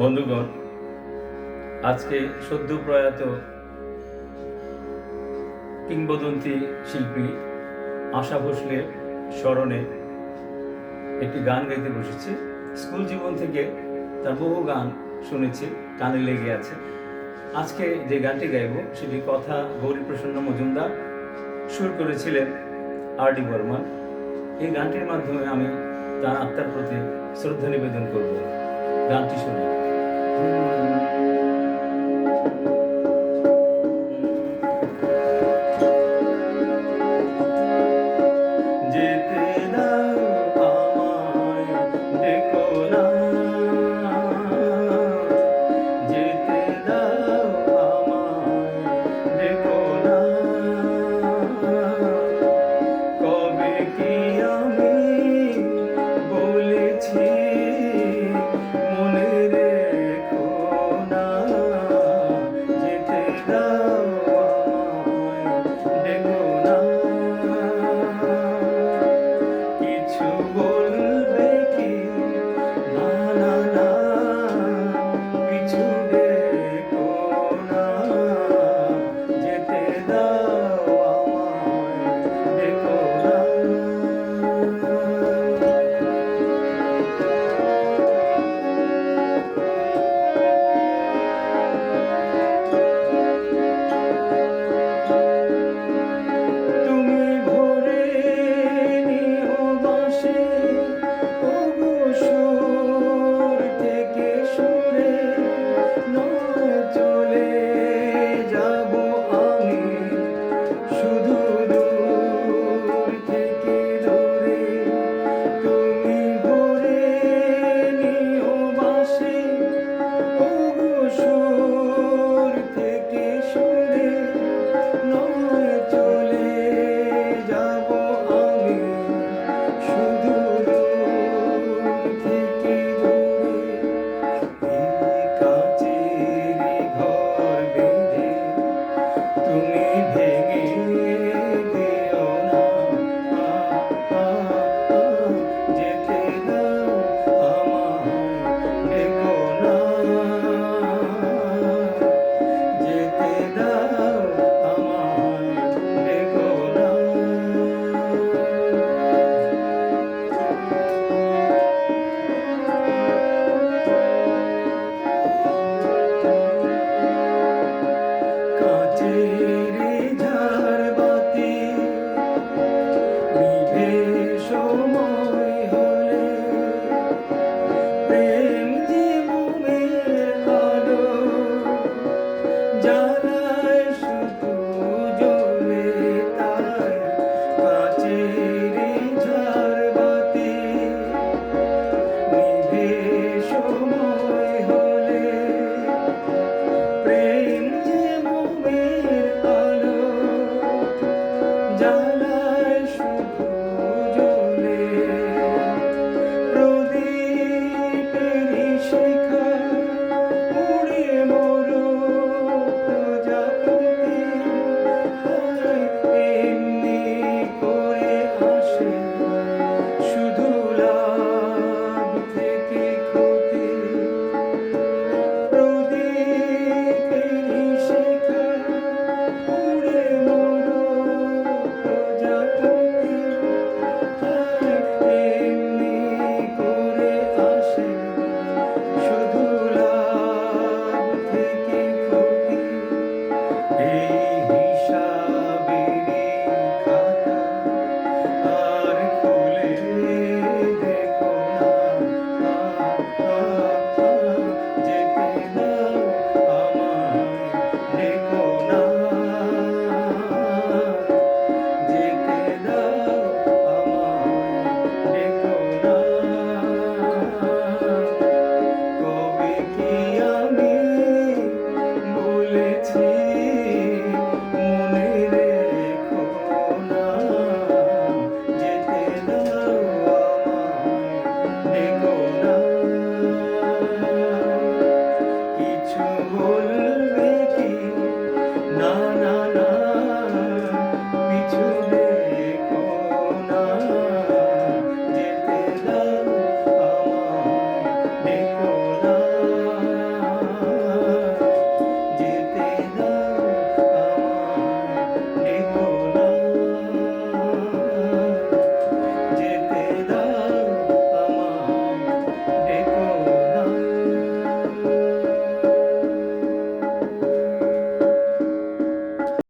বন্ধুগণ, আজকে সদ্য প্রয়াত কিংবদন্তি শিল্পী আশা ভোসলের স্মরণে একটি গান গাইতে বসেছি। স্কুল জীবন থেকে তার বহু গান শুনেছি, কানে লেগে আছে। আজকে যে গানটি গাইব সেটি কথা গৌরীপ্রসন্ন মজুমদার, সুর করেছিলেন আর.ডি. বর্মন। এই গানটির মাধ্যমে আমি তার আত্মার প্রতি শ্রদ্ধা নিবেদন করব। গানটি শুনি। যেতে দাও আমায়, ডেকো না, যেতে দাও আমায়, ডেকো না। কবে কি আমি বলেছি মনে রেখো না, যেতে দাও আমায়, ডেকো না। কিছু